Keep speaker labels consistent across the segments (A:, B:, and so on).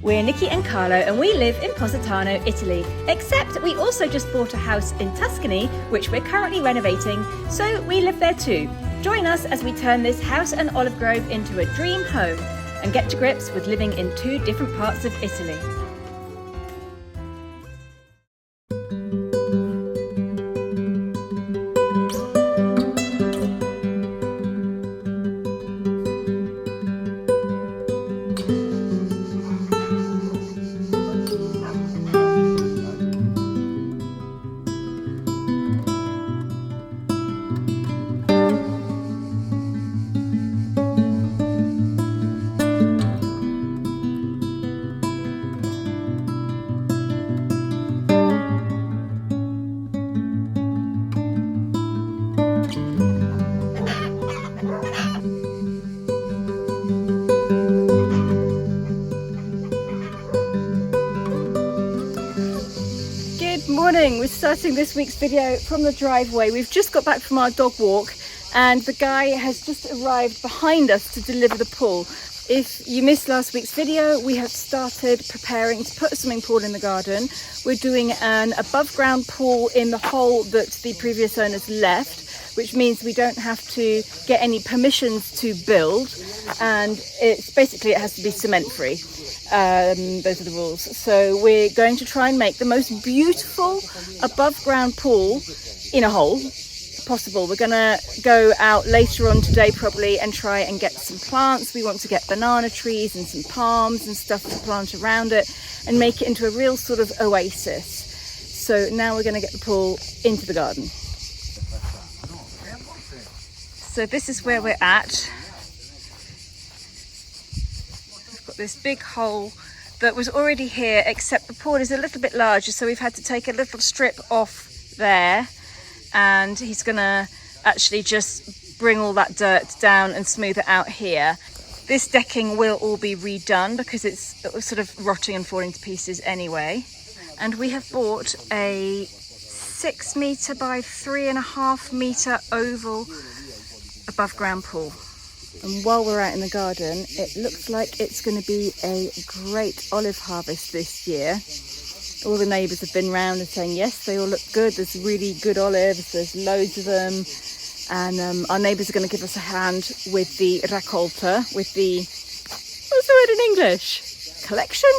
A: We're Nicki and Carlo and we live in Positano, Italy, except we also just bought a house in Tuscany, which we're currently renovating, so we live there too. Join us as we turn this house and olive grove into a dream home and get to grips with living in two different parts of Italy. Morning, we're starting this week's video from the driveway. We've just got back from our dog walk and the guy has just arrived behind us to deliver the pool. If you missed last week's video, we have started preparing to put a swimming pool in the garden. We're doing an above ground pool in the hole that the previous owners left, which means we don't have to get any permissions to build, and it's basically it has to be cement free. Those are the rules. So we're going to try and make the most beautiful above ground pool in a hole possible. We're gonna go out later on today probably and try and get some plants. We want to get banana trees and some palms and stuff to plant around it and make it into a real sort of oasis. So now we're going to get the pool into the garden. So this is where we're at. This big hole that was already here, except the pool is a little bit larger, so we've had to take a little strip off there, and he's gonna actually just bring all that dirt down and smooth it out here. This decking will all be redone because it's sort of rotting and falling to pieces anyway. And we have bought a 6 metre by 3.5 metre oval above ground pool. And while we're out in the garden, it looks like it's going to be a great olive harvest this year. All the neighbours have been round and saying, yes, they all look good. There's really good olives. There's loads of them. And our neighbours are going to give us a hand with the raccolta, with the, what's the word in English? Collection?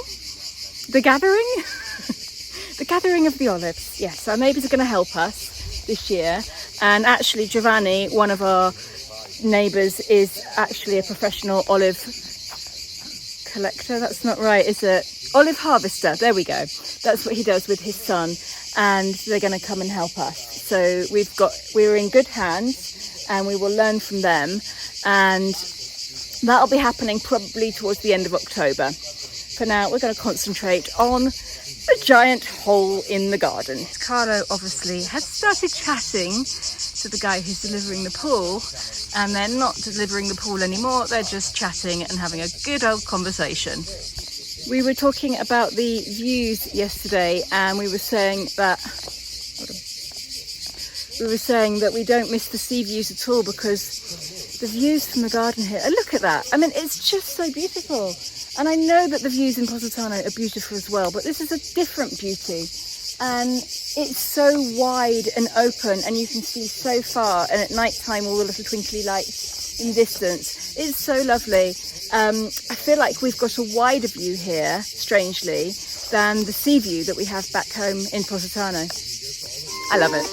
A: The gathering? The gathering of the olives. Yes, our neighbours are going to help us this year. And actually, Giovanni, one of our neighbours, is actually a professional olive collector. That's not right, is it? Olive harvester. There we go. That's what he does with his son, and they're going to come and help us. So we're in good hands, and we will learn from them, and that'll be happening probably towards the end of October. For now, we're going to concentrate on the giant hole in the garden. Carlo obviously has started chatting to the guy who's delivering the pool, and they're not delivering the pool anymore, they're just chatting and having a good old conversation. We were talking about the views yesterday, and we were saying that we don't miss the sea views at all because the views from the garden here, look at that, I mean it's just so beautiful. And I know that the views in Positano are beautiful as well, but this is a different beauty. And it's so wide and open, and you can see so far, and at night time all the little twinkly lights in distance. It's so lovely. I feel like we've got a wider view here, strangely, than the sea view that we have back home in Positano. I love it.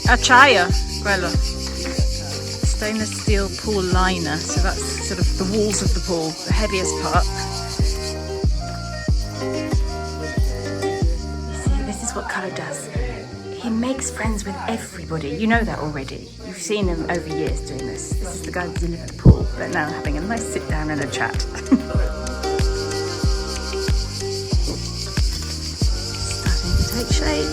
A: Acciaio, quello. Stainless steel pool liner, so that's sort of the walls of the pool, the heaviest part. You see, this is what Carlo does. He makes friends with everybody. You know that already. You've seen him over years doing this. This is the guy that delivered the pool, but now having a nice sit down and a chat. Starting to take shape.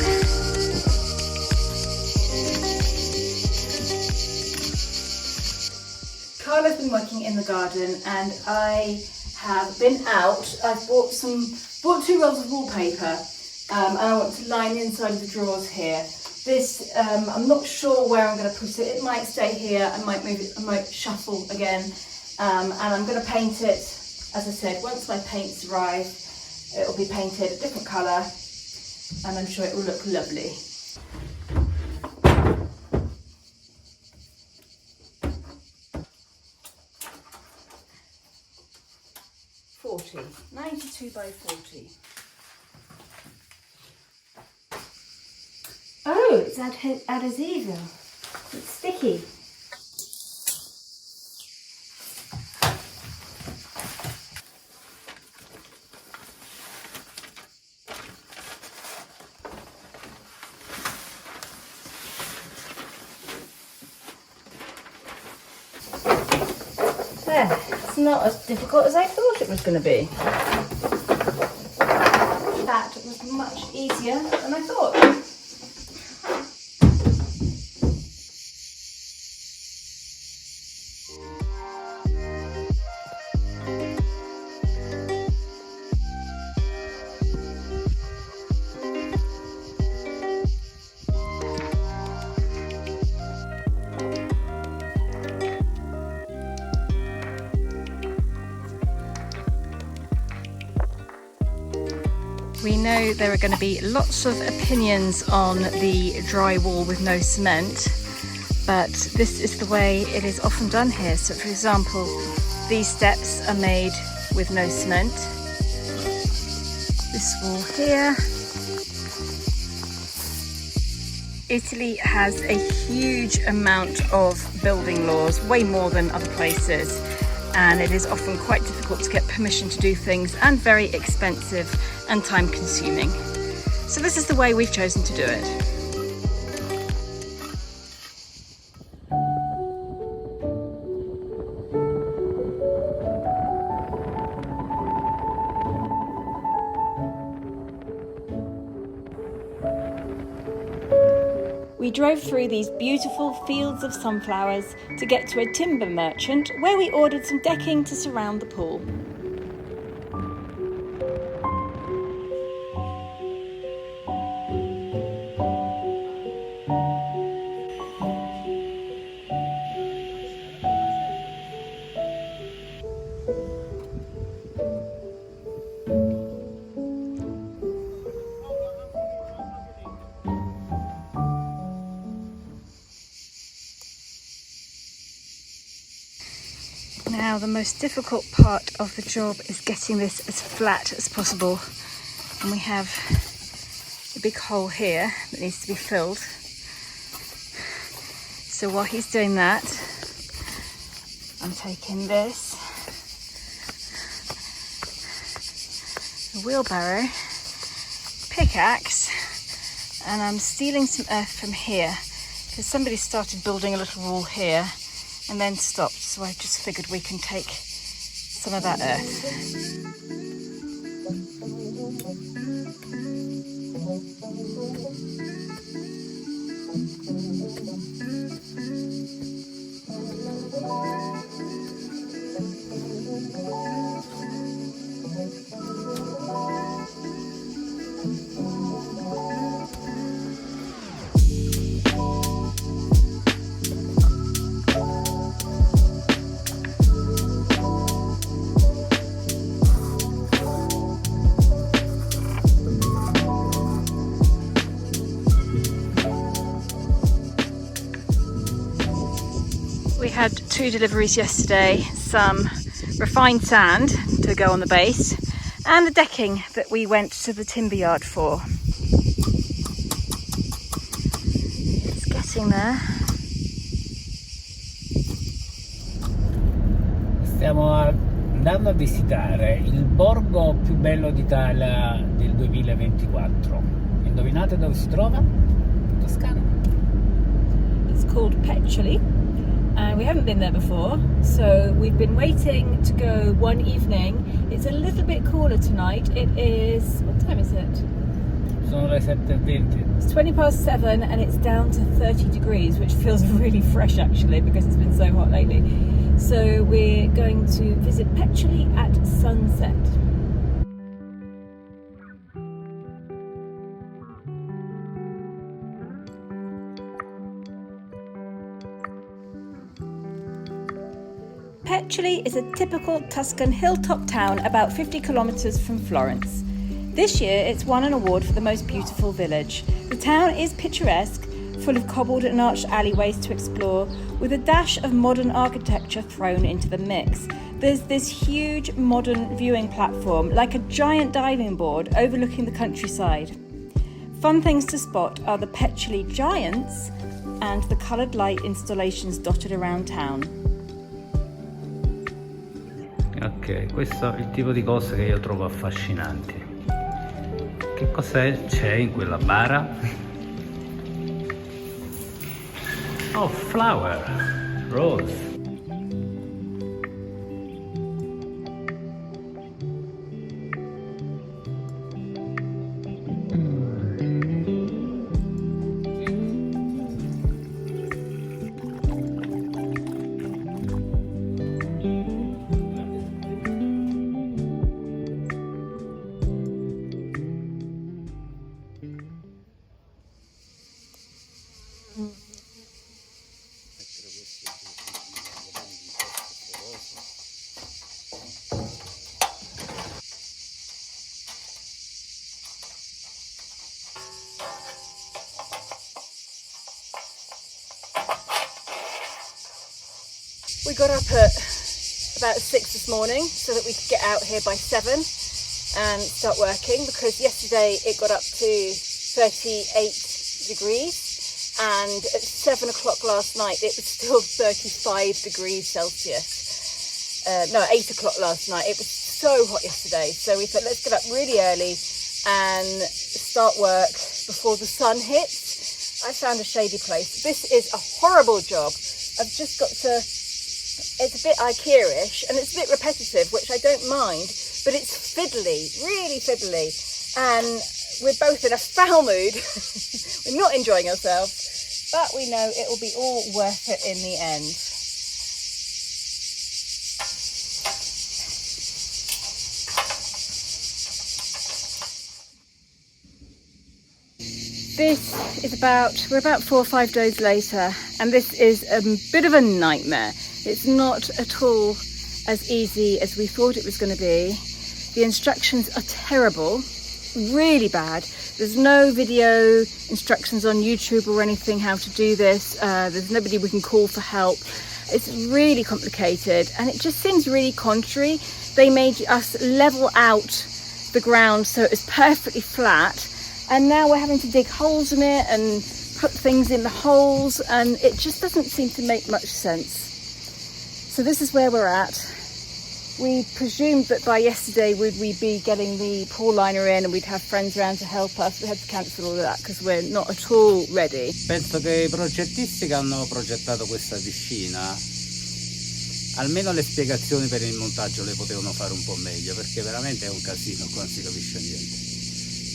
A: Carla's been working in the garden and I have been out. I've bought 2 rolls of wallpaper and I want to line inside of the drawers here. This, I'm not sure where I'm going to put it. It might stay here, I might move it, I might shuffle again. And I'm going to paint it, as I said, once my paints arrive, it will be painted a different colour and I'm sure it will look lovely. .40, 92 by 40. Oh, it's adhesivo. It's sticky. There, it's not as difficult as I thought it was going to be. That was much easier than I thought. We know there are going to be lots of opinions on the dry wall with no cement, but this is the way it is often done here. So for example, these steps are made with no cement. This wall here. Italy has a huge amount of building laws, way more than other places, and it is often quite difficult to get permission to do things and very expensive and time consuming. So this is the way we've chosen to do it. We drove through these beautiful fields of sunflowers to get to a timber merchant where we ordered some decking to surround the pool. Now the most difficult part of the job is getting this as flat as possible, and we have a big hole here that needs to be filled. So while he's doing that, I'm taking this, a wheelbarrow, pickaxe, and I'm stealing some earth from here because somebody started building a little wall here and then stopped, so I just figured we can take some of that earth. We had 2 deliveries yesterday, some refined sand to go on the base and the decking that we went to the timber yard for. It's getting there.
B: Stiamo andando a visitare il borgo più bello d'Italia del 2024. Indovinate dove si trova? Toscana.
A: It's called Petroli, and we haven't been there before, so we've been waiting to go one evening. It's a little bit cooler tonight. It is, what time is it?
B: Sono le 7:20.
A: It's 7:20 and it's down to 30 degrees, which feels really fresh actually because it's been so hot lately. So we're going to visit Petroli at sunset. Petroli is a typical Tuscan hilltop town about 50 kilometres from Florence. This year it's won an award for the most beautiful village. The town is picturesque, full of cobbled and arched alleyways to explore, with a dash of modern architecture thrown into the mix. There's this huge modern viewing platform, like a giant diving board overlooking the countryside. Fun things to spot are the Petroli giants and the coloured light installations dotted around town.
B: Ok, questo è il tipo di cose che io trovo affascinanti. Che c'è in quella bara? Oh, flower, rose.
A: We got up at about 6 this morning so that we could get out here by 7 and start working, because yesterday it got up to 38 degrees and at 7 o'clock last night it was still 35 degrees Celsius. No, 8 o'clock last night. It was so hot yesterday, so we thought let's get up really early and start work before the sun hits. I found a shady place. This is a horrible job. I've just got to... It's a bit IKEA-ish and it's a bit repetitive, which I don't mind, but it's fiddly, really fiddly, and we're both in a foul mood. We're not enjoying ourselves, but we know it will be all worth it in the end. We're about 4 or 5 days later, and this is a bit of a nightmare. It's not at all as easy as we thought it was going to be. The instructions are terrible, really bad. There's no video instructions on YouTube or anything how to do this. There's nobody we can call for help. It's really complicated and it just seems really contrary. They made us level out the ground so it was perfectly flat, and now we're having to dig holes in it and put things in the holes, and it just doesn't seem to make much sense. So this is where we're at. We presumed that by yesterday we'd be getting the pool liner in and we'd have friends around to help us. We had to cancel all of that because we're not at all ready.
B: Penso che i progettisti che hanno progettato questa piscina, almeno le spiegazioni per il montaggio le potevano fare un po' meglio, perché veramente è un casino, qua non si capisce niente.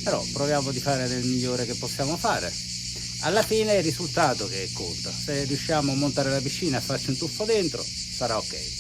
B: Però proviamo di fare del migliore che possiamo fare. Alla fine è il risultato che conta. Se riusciamo a montare la piscina e farci un tuffo dentro, sarà ok.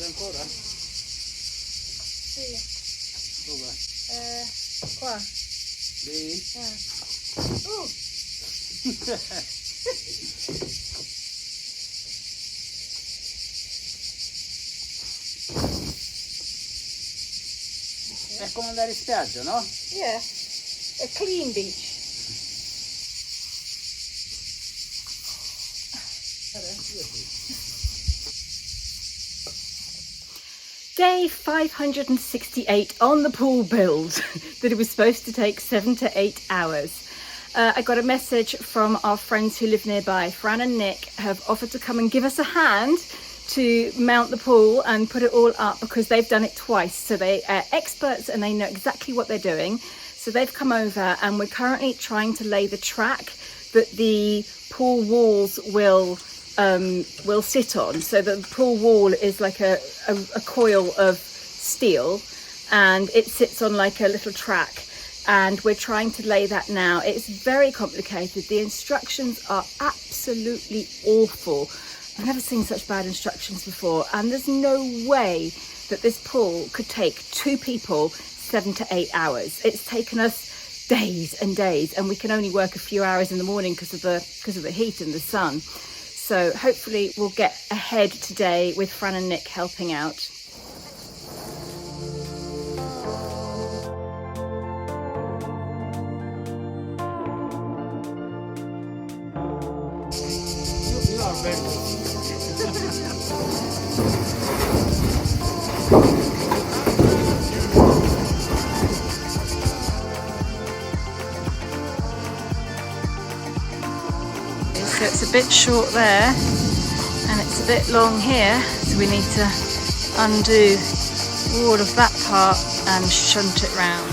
B: Ancora?
A: Sì.
B: Dove?
A: Qua.
B: Lì? È come andare in spiaggia, no?
A: Yeah, a clean beach. Day 568 on the pool build that it was supposed to take 7 to 8 hours. I got a message from our friends who live nearby. Fran and Nick have offered to come and give us a hand to mount the pool and put it all up because they've done it twice. So they are experts and they know exactly what they're doing. So they've come over and we're currently trying to lay the track that the pool walls will sit on. So the pool wall is like a coil of steel and it sits on like a little track, and we're trying to lay that now. It's very complicated. The instructions are absolutely awful. I've never seen such bad instructions before, and there's no way that this pool could take 2 people 7 to 8 hours. It's taken us days and days, and we can only work a few hours in the morning because of the heat and the sun. So hopefully we'll get ahead today with Fran and Nick helping out. So it's a bit short there and it's a bit long here, so we need to undo all of that part and shunt it round.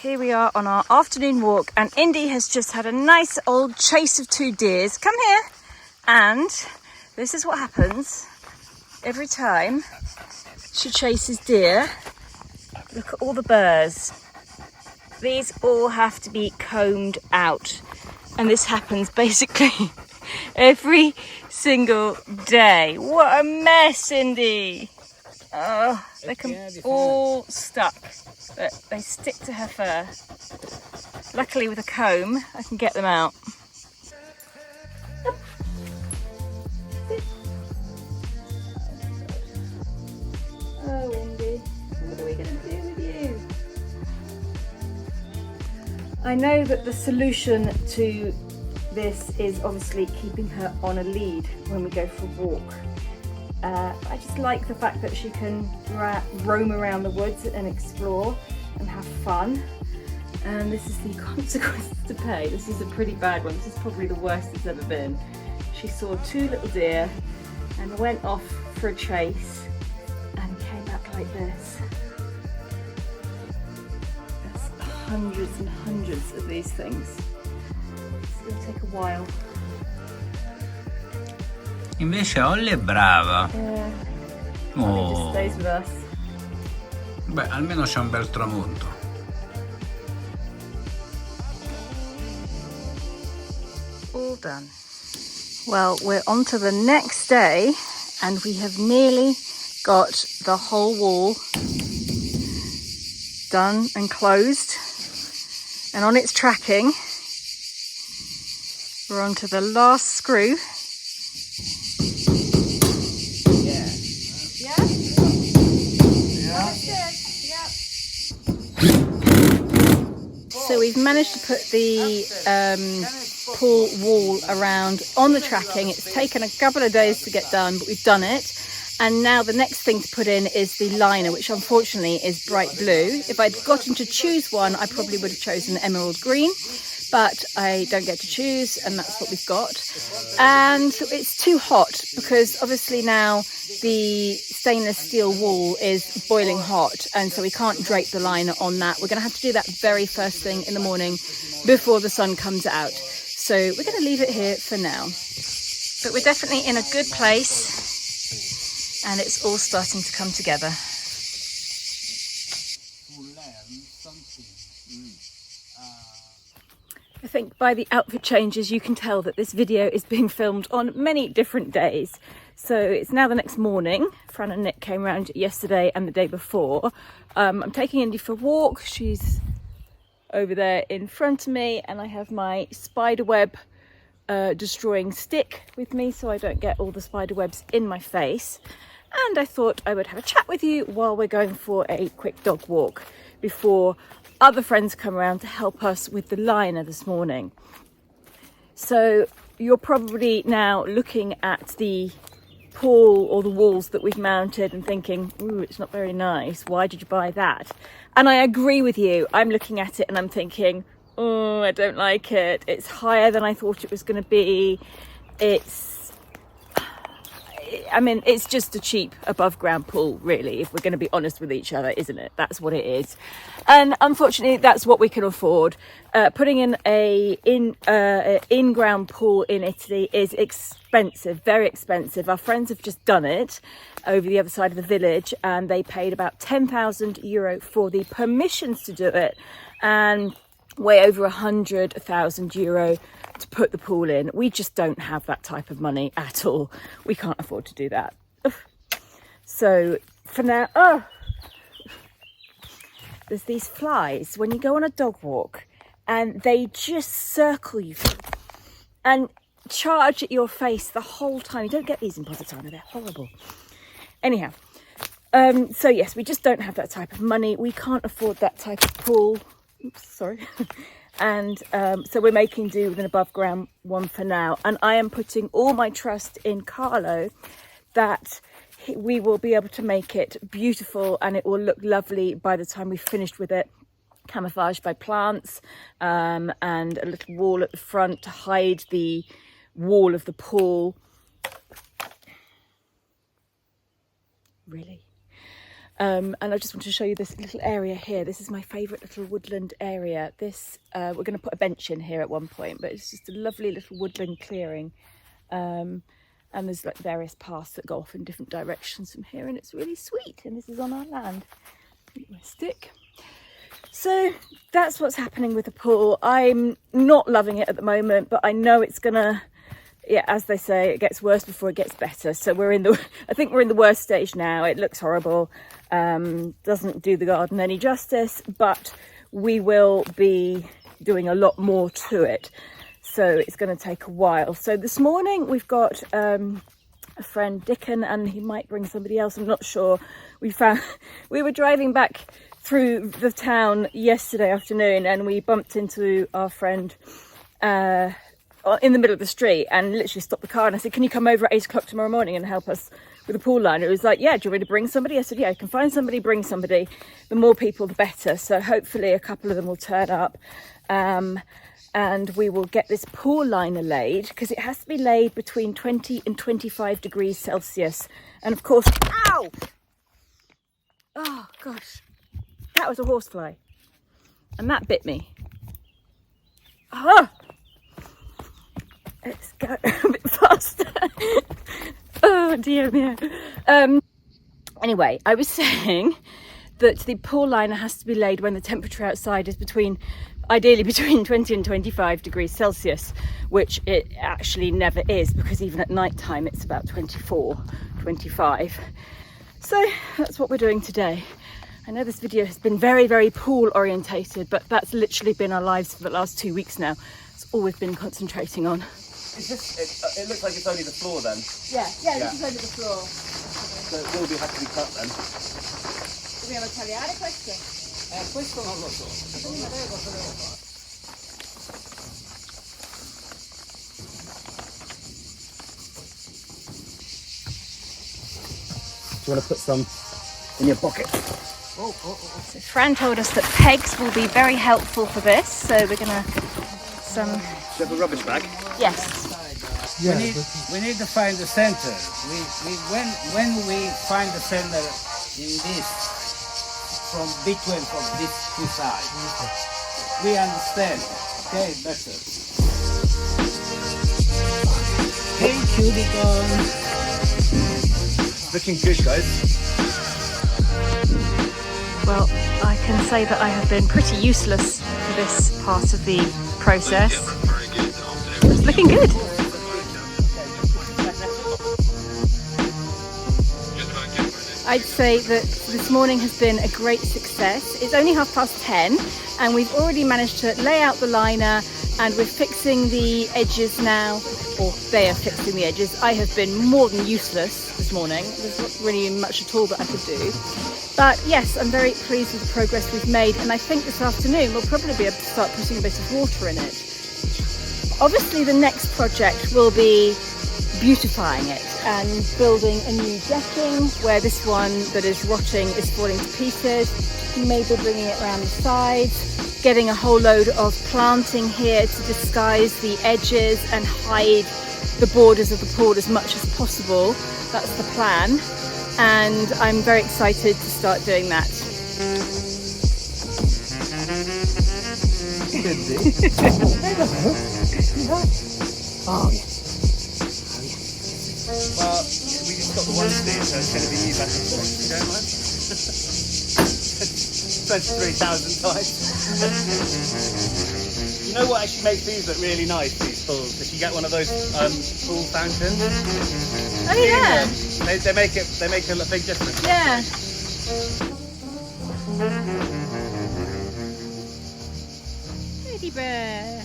A: Here we are on our afternoon walk, and Indy has just had a nice old chase of 2 deers. Come here. And this is what happens every time she chases deer. Look at all the burrs. These all have to be combed out. And this happens basically every single day. What a mess, Indy. Oh, they can all stuck. But they stick to her fur. Luckily with a comb I can get them out. Oh Indy, what are we going to do with you? I know that the solution to this is obviously keeping her on a lead when we go for a walk. I just like the fact that she can roam around the woods and explore and have fun. And this is the consequence to pay. This is a pretty bad one. This is probably the worst it's ever been. She saw 2 little deer and went off for a chase and came back like this. There's hundreds and hundreds of these things. It's going to take a while.
B: Invece Holly è brava.
A: Yeah.
B: Oh.
A: Holly just stays with us.
B: Beh, almeno c'è un bel tramonto.
A: All done. Well, we're on to the next day and we have nearly got the whole wall done and closed. And on its tracking, we're on to the last screw. So we've managed to put the pool wall around on the tracking. It's taken a couple of days to get done, but we've done it. And now the next thing to put in is the liner, which unfortunately is bright blue. If I'd gotten to choose one, I probably would have chosen emerald green, but I don't get to choose, and that's what we've got. And it's too hot because obviously now the stainless steel wall is boiling hot, and so we can't drape the liner on that. We're going to have to do that very first thing in the morning before the sun comes out. So we're going to leave it here for now. But we're definitely in a good place, and it's all starting to come together. I think by the outfit changes you can tell that this video is being filmed on many different days. So it's now the next morning. Fran and Nick came round yesterday and the day before. I'm taking Indy for a walk. She's over there in front of me, and I have my spiderweb destroying stick with me so I don't get all the spider webs in my face. And I thought I would have a chat with you while we're going for a quick dog walk before other friends come around to help us with the liner this morning. So you're probably now looking at the pool or the walls that we've mounted and thinking, ooh, it's not very nice. Why did you buy that? And I agree with you. I'm looking at it and I'm thinking, oh, I don't like it. It's higher than I thought it was going to be. It's just a cheap above ground pool, really, if we're going to be honest with each other, isn't it? That's what it is. And unfortunately, that's what we can afford. Putting in a in-ground pool in Italy is expensive, very expensive. Our friends have just done it over the other side of the village, and they paid about €10,000 for the permissions to do it, and way over €100,000 to put the pool in. We just don't have that type of money at all. We can't afford to do that. So for now, there's these flies when you go on a dog walk, and they just circle you and charge at your face the whole time. You don't get these in Positano, they're horrible. Anyhow, so yes, we just don't have that type of money. We can't afford that type of pool. Oops, sorry. And so we're making do with an above ground one for now. And I am putting all my trust in Carlo that we will be able to make it beautiful and it will look lovely by the time we've finished with it. Camouflaged by plants and a little wall at the front to hide the wall of the pool. Really? And I just want to show you this little area here. This is my favourite little woodland area. This we're going to put a bench in here at one point, but it's just a lovely little woodland clearing. And there's like various paths that go off in different directions from here, and it's really sweet. And this is on our land. Get my stick. So that's what's happening with the pool. I'm not loving it at the moment, but I know it's gonna, yeah, as they say, it gets worse before it gets better. So I think we're in the worst stage now. It looks horrible, doesn't do the garden any justice, but we will be doing a lot more to it. So it's going to take a while. So this morning we've got a friend, Dickon, and he might bring somebody else. I'm not sure. We were driving back through the town yesterday afternoon, and we bumped into our friend in the middle of the street and literally stopped the car, and I said, can you come over at 8 o'clock tomorrow morning and help us with the pool line? It was like, yeah, do you want me to bring somebody? I said, yeah, I can find somebody, bring somebody. The more people the better. So hopefully a couple of them will turn up, and we will get this pool liner laid, because it has to be laid between 20 and 25 degrees Celsius. And of course, ow, oh gosh, that was a horsefly and that bit me. Let's go a bit faster. Oh dear me. Anyway, I was saying that the pool liner has to be laid when the temperature outside is ideally between 20 and 25 degrees Celsius, which it actually never is, because even at night time it's about 24, 25. So that's what we're doing today. I know this video has been very, very pool orientated, but that's literally been our lives for the last 2 weeks now. It's all we've been concentrating on.
B: It looks like it's only the floor then.
A: Yeah, this is only the floor.
B: So it will have to be cut then.
A: Dobbiamo tagliare questo?
B: Questo non lo so. Do you want to put some in your pocket?
A: So Fran told us that pegs will be very helpful for this, so we're gonna some.
B: Do you have a rubbish bag?
A: Yes.
B: Yeah, we need to find the center. When we find the center in this, from between from these two sides, we understand. Okay, better. Hey, cubicle.
C: Looking good, guys.
A: Well, I can say that I have been pretty useless for this part of the process. It's looking good. I'd say that this morning has been a great success. It's only 10:30 and we've already managed to lay out the liner and we're fixing the edges now, or they are fixing the edges. I have been more than useless this morning. There's not really much at all that I could do. But yes, I'm very pleased with the progress we've made, and I think this afternoon we'll probably be able to start putting a bit of water in it. Obviously the next project will be beautifying it and building a new decking where this one that is rotting is falling to pieces, maybe bringing it around the sides, getting a whole load of planting here to disguise the edges and hide the borders of the pool as much as possible. That's the plan, and I'm very excited to start doing that. Oh yeah.
B: Well, we just got the one thing, so it's going to be you back and forth, if you don't mind. 23,000 times. You know what actually makes these look really nice, these pools? If you get one of those pool fountains.
A: Oh yeah.
B: They make a big difference.
A: Yeah. Teddy bear.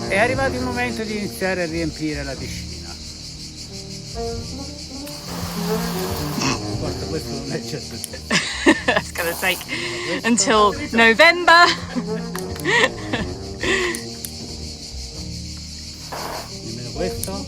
B: È arrivato il momento di iniziare a riempire la piscina. Guarda, questo non è certo.
A: That's gonna take until November.
B: Nemmeno questo.